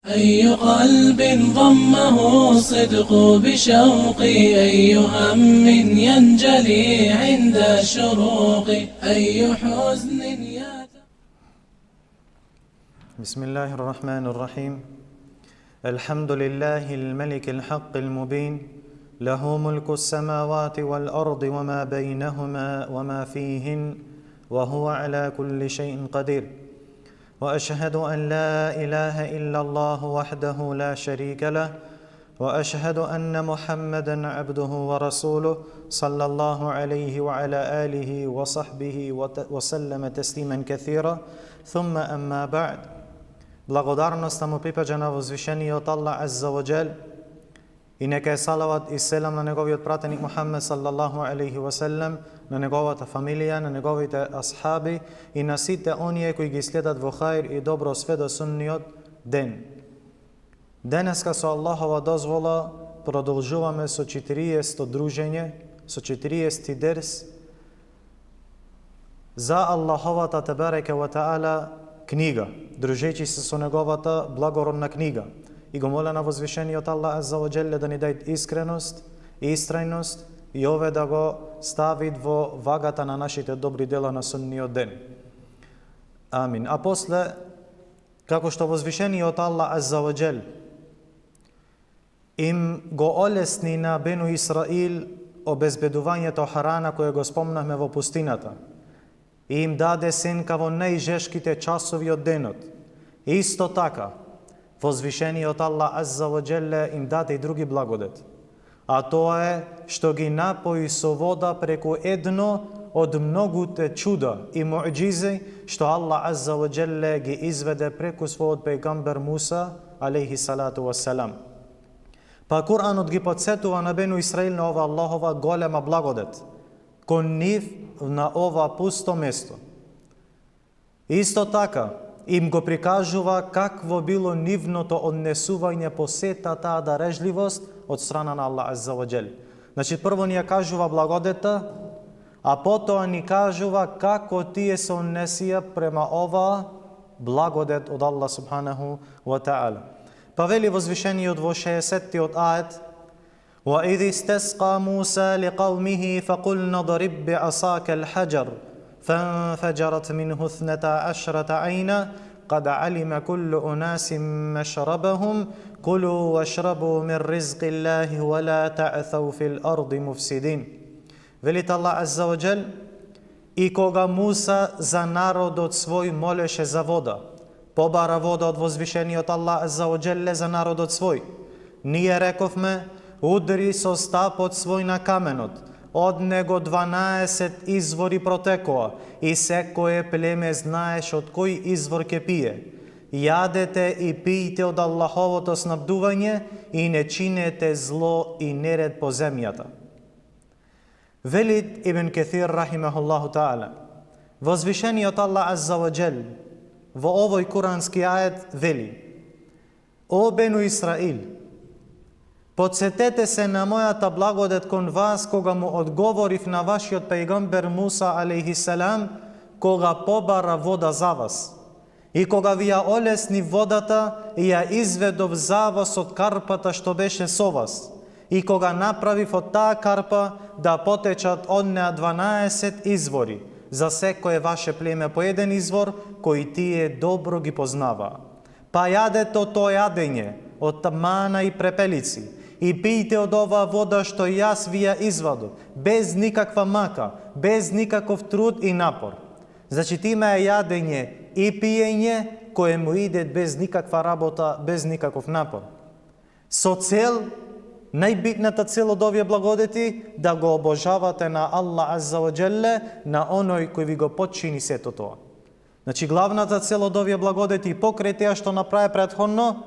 أي قلب ضمه الصدق بشوق أي هم ينجلي عند الشروق أي حزن بسم الله الرحمن الرحيم الحمد لله الملك الحق المبين له ملك السماوات والأرض وما بينهما وما فيهن وهو على كل شيء قدير وأشهد أن لا إله إلا الله وحده لا شريك له وأشهد أن محمدًا عبده ورسوله صلى الله عليه وعلى آله وصحبه وسلم تسليما كثيرا ثم أما بعد. Благодарноста му припаѓа на возвишениот Аллах Азза ва Џел и нека е салават и селам на неговиот пратеник Мухаммед саллаллаху алейхи ва селем, на неговата фамилија, на неговите асхаби и на сите оние кои ги следат во хаир и добро све до судниот ден. Денеска со Аллахова дозвола продолжуваме со 40-то дружење, со 40-ти дерс за Аллаховата тебарека ва таала книга, дружејќи се со неговата благородна книга. И го моля на возвишениот Аллах Азза ва Џелле да ни даде искреност и истрајност и ове да го стави во вагата на нашите добри дела на судниот ден. Амин. А после, како што возвишениот Аллах Азза ва Џелле им го олесни на Бену Исраил обезбедувањето храна кое го спомнавме во пустината, и им даде сенка во најжешките часови од денот. Исто така, возвишениот Аллах Азза ва Џелле им даде и други благодет. А тоа е што ги напои со вода преку едно од многуте чуда и муъџизи што Аллах Азза ва Џелле ги изведе преку својот пејгамбер Муса алейхи салату вассалам. Па Куранот ги подсетува на Бену Исраил на ова Аллахова голема благодет кон нив на ова пусто место. Исто така, им го прикажува какво било нивното однесување по сета таа дарежливост од страна на Аллах Азза ва Џелле. Значи, прво ни ја кажува благодета, а потоа ни кажува како тие се однесија према ова благодет од Аллах субханаху ва таала. Па вели возвишениот во 60-тиот ает: وَإِذِ اسْتَسْقَى مُوسَى لِقَوْمِهِ فَقُلْنَا اضْرِبْ بِعَصَاكَ الْحَجَرَ فَانْفَجَرَتْ مِنْهُ 12 عَيْنًا قَدْ عَلِمَ كُلُّ أُنَاسٍ مَشْرَبَهُمْ كُلُوا وَاشْرَبُوا مِنْ رِزْقِ اللَّهِ وَلَا تَعْثَوْا فِي الْأَرْضِ مُفْسِدِينَ. Велит Аллах Азза ва Џел: и кога Муса за народот свој молеше за вода, побара вода од возвишениот Аллах Азза ва Џелле за народот свој, ние рековме: удри со стапот свој на каменот, од него 12 извори протекоа и секое племе знаеш од кој извор ке пие. Јадете и пијте од Аллаховото снабдување и не чинете зло и неред по земјата. Велит Ибн Каthир рахимахуллаху таала: возвишениот Аллах Азза ва Џел во овој курански ајет вели: о Бену Исраил, подсетете се на мојата благодет кон вас кога му одговорив на вашиот пејгамбер Муса алейхи салам, кога побара вода за вас и кога ви ја олесни водата и ја изведов за вас од карпата што беше со вас и кога направив од таа карпа да потечат од неа 12 извори, за секое ваше племе по еден извор кој тие добро ги познава. Па јадете од тоа јадење, од мана и препелици, и пијте од оваа вода што јас ви ја извадов, без никаква мака, без никаков труд и напор. Значи, има јадење и пиење кое му иде без никаква работа, без никаков напор. Со цел, најбитната цел од овие благодети, да го обожавате на Аллах Азза ва Џелле, на оној кој ви го подчини сето тоа. Значи, главната цел од овие благодети, покрај теа што направи претходно,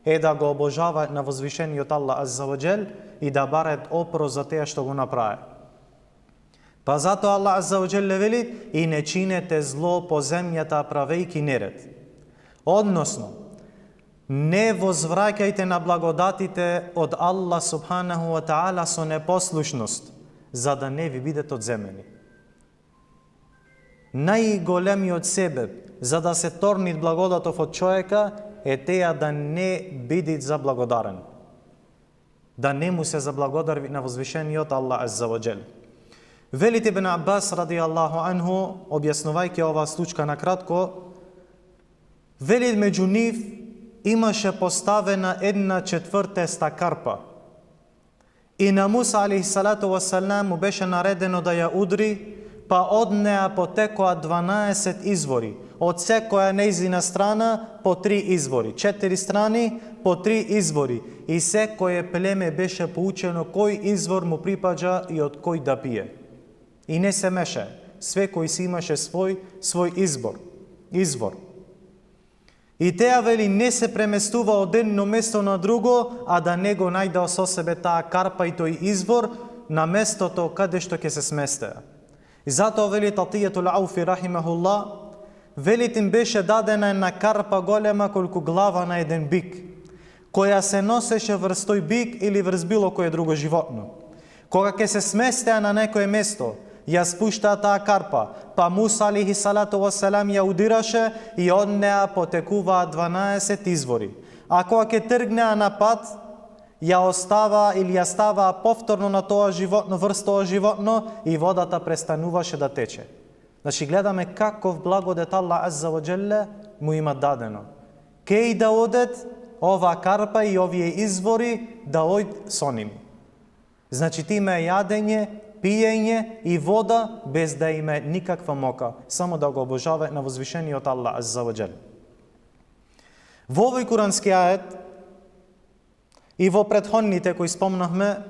е да го обожава на возвишениот Аллах Азза ва Џел и да барат опрос за теа што го направи. Па затоа Аллах Азза ва Џел вели: и не чинете зло по земјата правејки неред. Односно, не возвраќајте на благодатите од Аллах субханаху ва таала со непослушност, за да не ви бидат одземени. Најголемиот себеб за да се торни благодатов од човека е теја да не биди заблагодарен. Да не му се заблагодари на возвишениот Аллах Азза ва Джел. Велит Ибн Аббас радијаллаху анху, објаснувајќи оваа случка на кратко, велит меѓу нив имаше поставена 1/4 карпа. И на Муса алейхиссалату вассалам му беше наредено да ја удри, па од неа потекоа 12 извори. Од секоја нејзина страна по 3 извори. 4 страни по 3 извори. И секое племе беше поучено кој извор му припаѓа и од кој да пие. И не се меше. Секој си имаше свој извор. И теа вели не се преместува од едно место на друго, а да не го најдео со себе таа карпа и тој извор на местото каде што ќе се сместеа. И затоа вели Татијетул Ауфи рахимахуллах, велит им беше дадена една карпа голема колку глава на еден бик, која се носеше врз тој бик или врз било кое друго животно. Кога ќе се сместеа на некое место, ја спуштаа таа карпа, па Муса алейхиссалату вассалам ја удираше и од неа потекуваа 12 извори. А кога ќе тргнеа на пат, ја остава или ја става повторно на тоа животно, врз тоа животно и водата престануваше да тече. Значи гледаме каков благодет Аллах Азза ва Джелле му има дадено. Кеј да одет ова карпа и овие извори да ојд со ними. Значи ти има јадење, пиење и вода без да има никаква мока, само да го обожава на возвишениот Аллах Азза ва Джелле. Во овој курански ајет и во претходните кои спомнахме,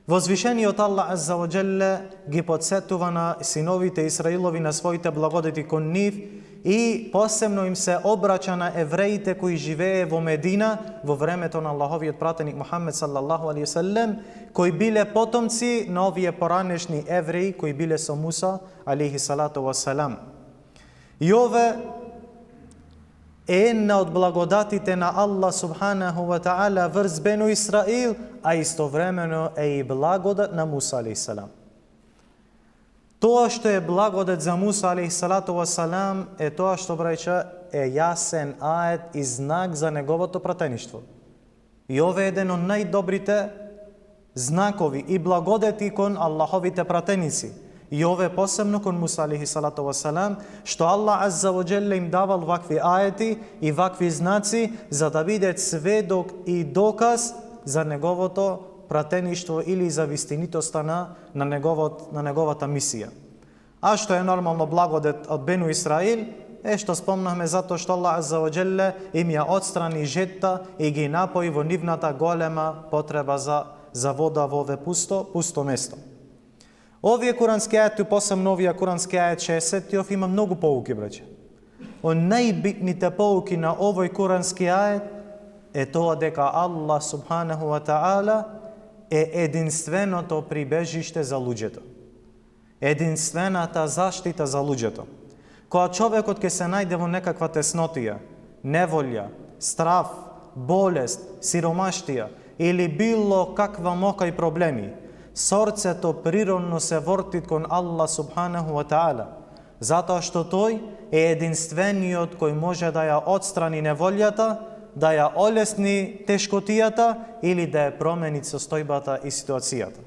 возвишениот Аллах Азза ва Джелле ги подсетува на синовите Исраилови на своите благодети кон нив и посебно им се обраќа на евреите кои живее во Медина во времето на Аллаховиот пратеник Мухамед саллаллаху алейхи веселем, кои биле потомци на овие поранешни евреи кои биле со Муса алейхи салату вассалам. И ове е една од благодатите на Аллах субханаху ва таала врз Бену Исраил, а истовремено е и благодат на Муса алейхиссалам. Тоа што е благодат за Муса алейхиссалату вассалам е тоа што браќа е јасен ајет и знак за неговото пратеништво. И ове е еден од најдобрите знакови и благодети кон Аллаховите пратеници. И ове посебно кон Муса алейхиссалату вассалам, што Аллах Азза ва Джелле им давал вакви ајети и вакви знаци за да бидат сведок и доказ за неговото пратеништво или за вистинитоста на неговата мисија. А што е нормално благодет од Бену Исраил, е што спомнахме затоа што Аллах Азза ва Джелле им ја отстрани жетта и ги напои во нивната голема потреба за вода во ове пусто место. Овие курански ајети, посебно овие курански ајет 60 има многу поуки, браќа. Од најбитните поуки на овој курански ајет е тоа дека Аллах субханаху ва таала е единственото прибежиште за луѓето. Единствената заштита за луѓето. Кога човекот ќе се најде во некаква теснотија, неволја, страф, болест, сиромаштија или било каква мока и проблеми, сорцето природно се ворти кон Аллах субханаху ва таала, затоа што тој е единствениот кој може да ја отстрани неволјата, да ја олесни тешкотијата или да ја промени состојбата и ситуацијата.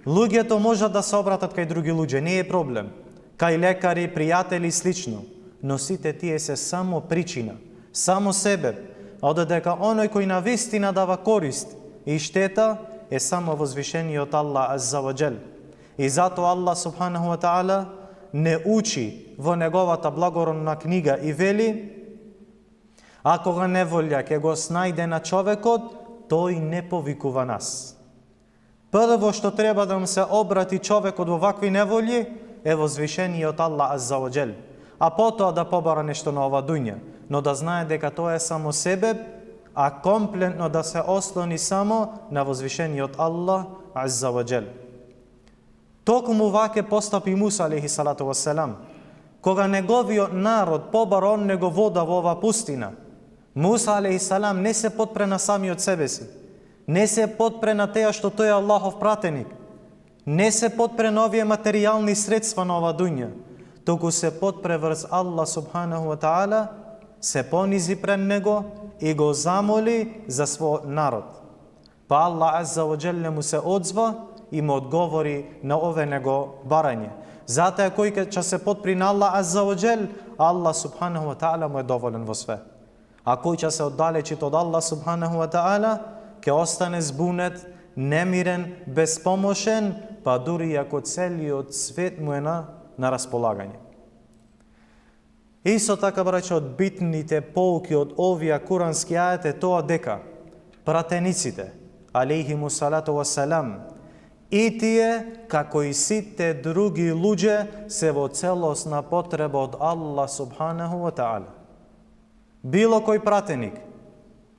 Луѓето можат да се обратат кај други луѓе, не е проблем. Кај лекари, пријатели и слично, но сите тие се само причина, само себе, а додека оној кој на вистина дава корист и штета е само возвишениот Аллах Азза ва Джел. И затоа Аллах субханаху ва таала не учи во неговата благородна книга и вели: ако кога неволја ќе го снајде на човекот, тој не повикува нас. Прво што треба да му се обрати човекот во вакви неволји е возвишениот Аллах Азза ва Джел, а потоа да побара нешто на ова дуња, но да знае дека тоа е само себе, а комплетно да се ослони само на возвишениот Аллах Азза ва Джел. Токму ваке постапи Муса алейхиссалату вассалам, кога неговиот народ побара од него вода во ова пустина. Муса алейхиссалам не се потпре на самиот себе си, не се потпре на теја што тој е Аллахов пратеник, не се потпре на овие материјални средства на ова дуња, туку се потпре врз Аллах субханаху ва таала се понизи пред него и го замоли за свој народ. Па Аллах Азза ва Джелле му се одзва и му одговори на ове него барање. Затоа кој ќе се подпри на Аллах Азза ва Джел, Аллах Субханаху ва Таала му е доволен во све. А кој ќе се оддалечи од Аллах Субханаху ва Таала, ќе остане збунет, немирен, безпомошен, па дури ако целиот свет му е на располагање. Исто така, браќа, од битните поуки од овие курански ајет е тоа дека пратениците, алейхиму салату ва салам, и тие, како и сите други луѓе, се во целосна потреба од Аллах Субханаху ва Таала. Било кој пратеник,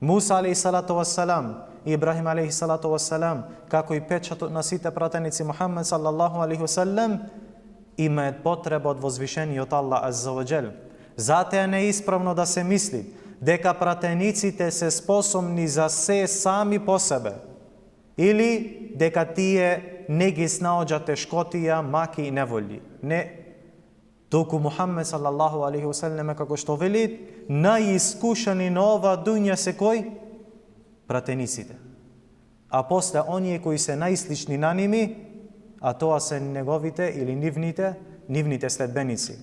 Муса алейхи салату ва салам, Ибрахим алейхи салату ва салам, како и печатот на сите пратеници Мухаммед салаллаху алейхи ва салам, имаат потреба од возвишениот Аллах Азза ва Джел. Затоа не е исправно да се мисли дека пратениците се способни за се сами по себе, или дека тие не ги снаоѓа тешкотија, маки и неволји. Не. Туку Мухаммед салаллаху алейхи ва салам, како што вели, најискушани на ова дуња се кој? Пратениците. А после оние кои се најслични на ними, а тоа се неговите или нивните следбеници.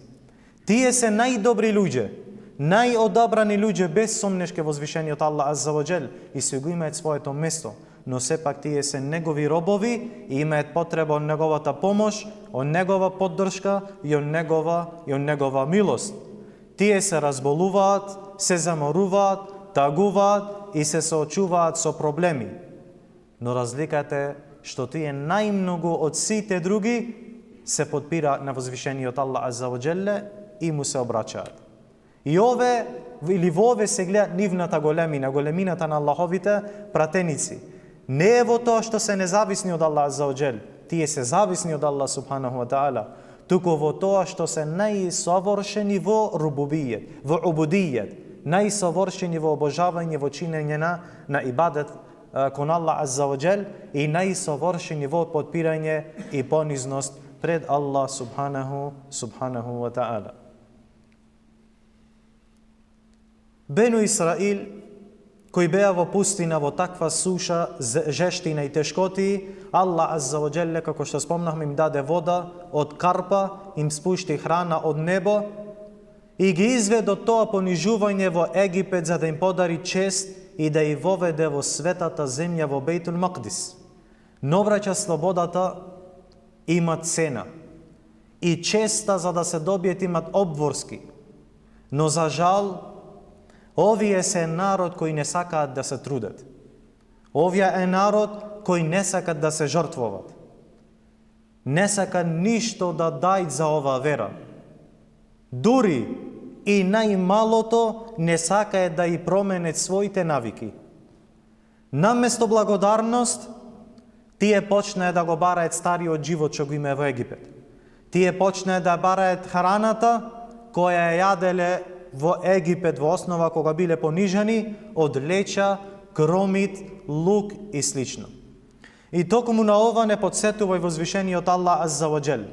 Тие се најдобри луѓе, најодабрани луѓе, без сомнеш ке возвишениот Аллах Азза ва Джел, и се го имаат своето место, но сепак тие се негови робови и имаат потреба од неговата помош, од негова поддршка и од негова милост. Тие се разболуваат, се заморуваат, тагуваат и се соочуваат со проблеми. Но разликата е што тие најмногу од сите други се подпираат на возвишениот Аллах Азза ва Джелле и му се обраќаат. И ове, или во ове се гледа нивната големина, големината на Аллаховите пратеници. Не е во тоа што се независни од Аллах Азза ва Джел, тие се зависни од Аллах Субханаху ва Таала, туку во тоа што се најсовршени во рубубијет, во убудијет, најсовршени во обожавање, во чинење на ибадет кон Аллах Азза ва Джел и најсовршени во подпирање и понизност пред Аллах Субханаху ва Таала. Бену Исраил, кои беа во пустина во таква суша, жештина и тешкоти, Аллах Азза ва Джелле, како што спомнахме, им даде вода од карпа, им спушти храна од небо и ги изведе од тоа понижување во Египет за да им подари чест и да ја воведе во светата земја во Бейтул Макдис. Но, браќа, слободата има цена и честа за да се добиет имат обворски. Но за жал, овие се народ кои не сакаат да се трудат. Овие е народ кои не сакаат да се жртвуват. Не сакаат ништо да дајат за оваа вера. Дури и најмалото не сакаат да и променет своите навики. Наместо благодарност, тие почнаа да го бараат стариот живот што го има во Египет. Тие почнаа да бараат храната која ја јаделе во Египет во основа кога биле понижени од леча, кромит, лук и слично. И токму на ова не подсетува и возвишениот Аллах Азза ва Джел.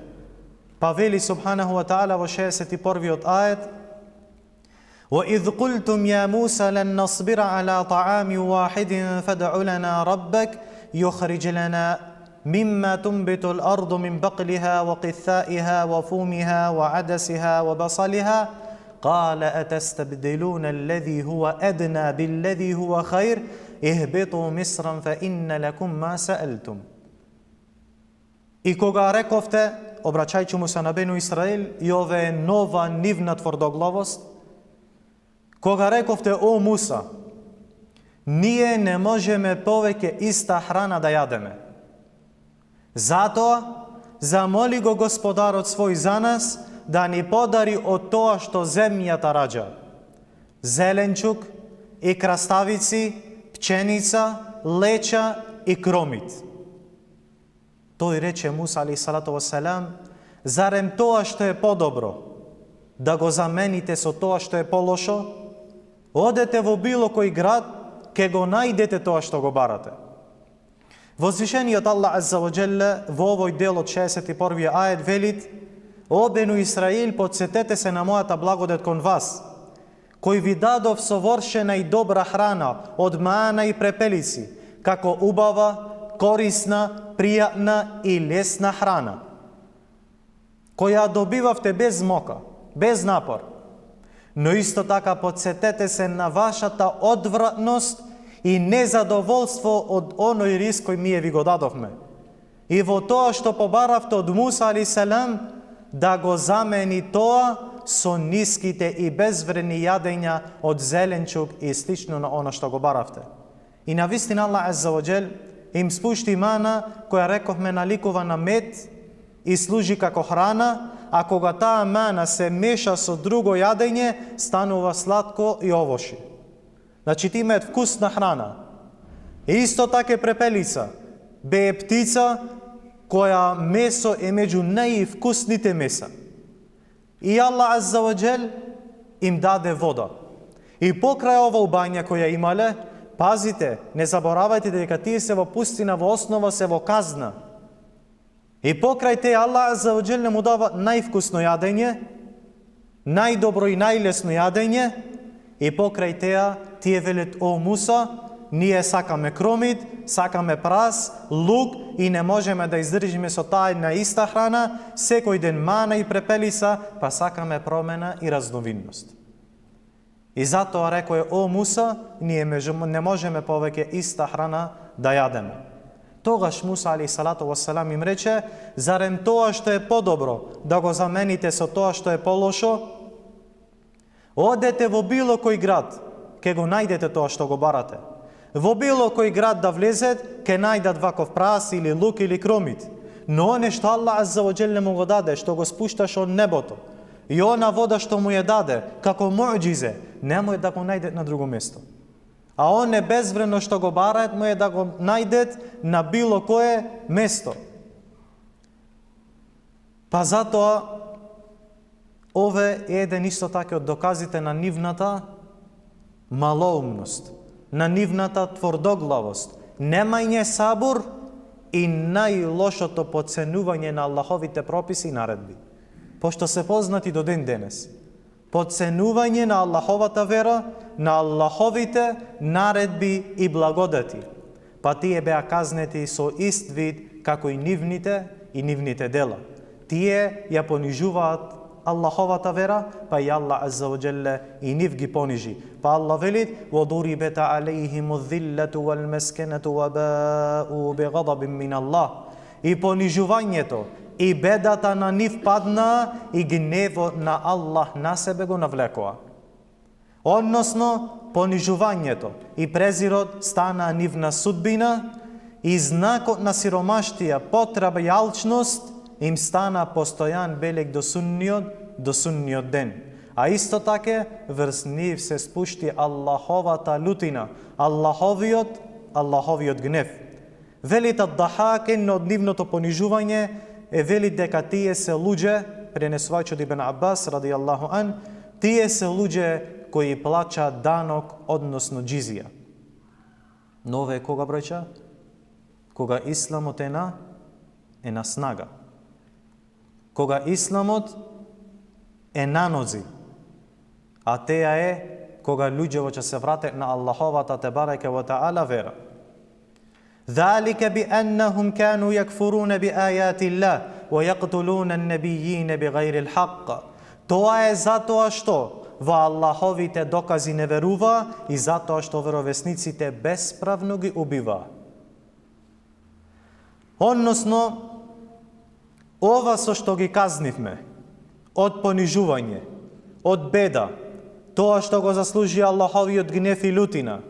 Па вели Субханаху ва Таала во 61-виот ајет: وَإِذْ قُلْتُمْ يَا مُوسَى لَنْ نَصْبِرَ عَلَى طَعَامٍ وَاحِدٍ فَادْعُ لَنَا رَبَّكَ يُخْرِجْ لَنَا مِمَّا تُنْبِتُ الْأَرْضُ مِنْ بَقْلِهَا وَقِثَّائِهَا وَفُومِهَا وَعَدَسِهَا وَبَصَلِهَا قال أتستبدلون الذي هو أدنى بالذي هو خير اهبطوا مصرا فإن لكم ما سألتم. И кога рековте, обраќајќи му се на Бену Исраил, и ове е нова нивна тврдоглавост, кога рековте, о Муса, ние не можеме повеќе иста храна да јадеме. Затоа, замоли го Господарот свој за нас, да ни подари од тоа што земјата раѓа. Зеленчук и краставици, пченица, леча и кромит. Тој рече Муса алейхи салату ва салам: зарем тоа што е подобро да го замените со тоа што е полошо? Одете во било кој град, ке го најдете тоа што го барате. Возвишениот Аллах Азза ва Джелле во овој дел од 61-виот ајет велит: О Бену Исраил, подсетете се на мојата благодет кон вас, кој ви дадов совршена и добра храна од мана и препелици, како убава, корисна, пријатна и лесна храна, која добивавте без мока, без напор. Но исто така подсетете се на вашата одвратност и незадоволство од оној рис кој ние ви го дадовме. И во тоа што побаравте од Муса алейхиссалам, да го замени тоа со ниските и безвредни јадења од зеленчук и слично на она што го баравте. И навистина Аллах азза ва џел им спушти мана која рековме наликува на мед и служи како храна, а кога таа мана се меша со друго јадење, станува сладко и овоши. Значи ти имаат вкусна храна. И исто така препелица, бе птица која месо е меѓу највкусните меса. И Аллах азза ва џел им даде вода. И покрај ова убања која имале, пазите, не заборавајте дека тие се во пустина, во основа се во казна. И покрај те Аллах азза ва џел му дава највкусно јадење, најдобро и најлесно јадење, и покрај теа тие велат: о Муса, ние сакаме кромит, сакаме прас, лук и не можеме да издржиме со таа една иста храна, секој ден мана и препелица, па сакаме промена и разновидност. И затоа рекој: о Муса, ние не можеме повеќе иста храна да јадеме. Тогаш Муса алейхиссалату вассалам им рече: зарем тоа што е подобро да го замените со тоа што е полошо? Одете во било кој град, ке го најдете тоа што го барате. Во било кој град да влезет, ке најдат ваков прас или лук или кромит. Но оне што Аллах азза ва џел му го даде, што го спушташ од небото, и она вода што му ја даде, како муџизе, немој да го најдет на друго место. А оне безвредно што го бараат, му е да го најдет на било кое место. Па затоа, ове е еден исто така од доказите на нивната малоумност, на нивната тврдоглавост, немање сабур и најлошото подценување на Аллаховите прописи и наредби. Пошто се познати до ден денес. Подценување на Аллаховата вера, на Аллаховите наредби и благодати. Па тие беа казнети со ист вид како и нивните дела. Тие ја понижуваат Аллаховата вера, па и Аллах азза ва џелле и нив ги понижи. Па Аллах вели: وَضُرِبَتْ عَلَيْهِمُ الذِّلَّةُ وَالْمَسْكَنَةُ وَبَاءُوا بِغَضَبٍ مِّنَ اللَّهِ. И понижувањето и бедата на нив падна и гневот на Аллах на себе го навлекоа. Односно, понижувањето и презирот стана нивна судбина и знакот на сиромаштија, потреба и алчност им стана постојан белег до судниот ден. А исто така врз нив се спушти Аллаховата лутина, Аллаховиот гнев. Велит ад-Дахак од нивното понижување е вели дека тие се луѓе, пренесувајќи од Ибн Аббас радијаллаху ан, тие се луѓе кои плаќаат данок, односно џизија. Но ове кога браќа? Кога исламот е на снага. Кога исламот е на нози. А теја е кога луѓето ќе се вратат на Аллаховата тебареке ва таала вера. ذلك بأنهم كانوا يكفرون بآيات الله ويقتلون النبيين بغير الحق. Тоа е затоа што во Аллаховите докази не верува и затоа што веровесниците бесправно ги убива. Односно, ова со што ги казнивме, од понижување, од беда, тоа што го заслужи Аллаховиот гнев и лутина,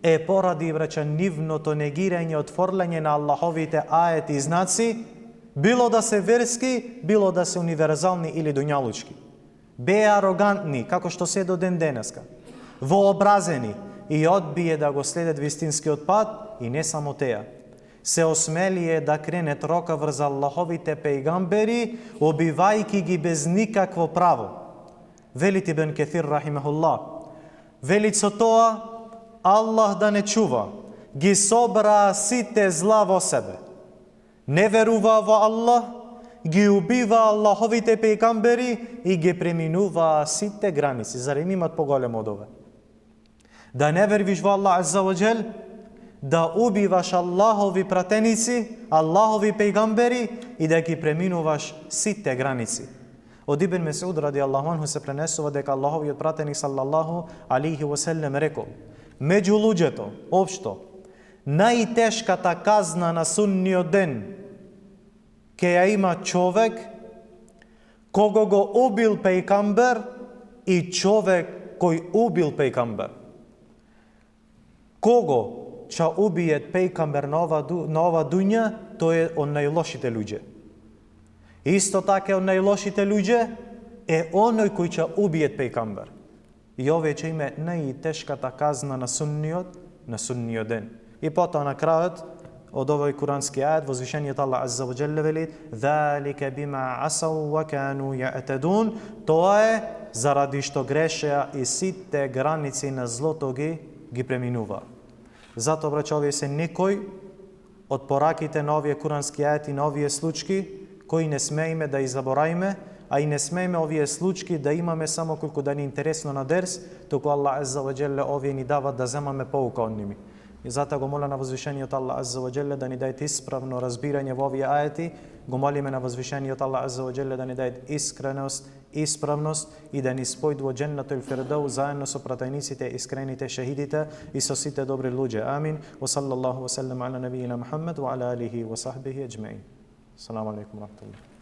е поради нивното негирање, отфрлање на Аллаховите аети и знаци, било да се верски, било да се универзални или дуњалучки. Беа арогантни, како што се до ден денеска, вообразени и одбие да го следат вистинскиот пат, и не само теа. Се осмелие да кренет рока врз Аллаховите пејгамбери, убивајки ги без никакво право. Велит Ибн Каthир рахимахуллах, велит со тоа Аллах да не чува, ги собраа сите зла во себе. Не верува во Аллах ги убива Аллаховите пејгамбери и ги преминува сите граници. Зарем имат поголемо од ова? Да не вервиш во Аллах Азза ва Джел, да убиваш Аллахови пратеници, Аллахови пејгамбери и да ги преминуваш сите граници. Од Ибн Месуд ради Аллаху анху се пренесува дека Аллаховиот пратеник саллаллаху алейхи ва селем рекол: меѓу луѓето, општо, најтешката казна на судниот ден ке ја има човек кого го убил пејгамбер и човек кој убил пејгамбер. Кого ќе убиет пејгамбер на ова дуња, тој е од најлошите луѓе. Исто така од најлошите луѓе е оној кој ќе убиет пејгамбер. И овие ќе име најтешката казна на судниот ден. И потоа на крајот од овој курански ајет возвишениот Аллах Азза ва Джелле вели: "Залика бима асау ва кану я'тадун", тоа е заради што грешеа и сите граници на злото ги преминува. Затоа, браќа, овие се некои од пораките на овие курански ајети, на овие случаи, кои не смееме да забораиме, а и не смееме овие случаи да имаме само колку да ни интересно на дерс, туку Аллах Азза ва Джелле овие ни дават да земаме поука од ними. И затоа го моля на возвишениот Аллах Азза ва Джелле да ни даде исправно разбирање во овие ајети, го молиме на возвишениот Аллах Азза ва Джелле да ни даде искреност, исправност и да ни спои во џеннатул фирдаус заедно со пратениците, искрените шехидите и со сите добри луѓе. Амин. Ва саллаллаху ва саллам ала набиина Мухаммед ва ала алихи ва сахбихи аџмаин. Ассаламу алейкум ва рахматуллах.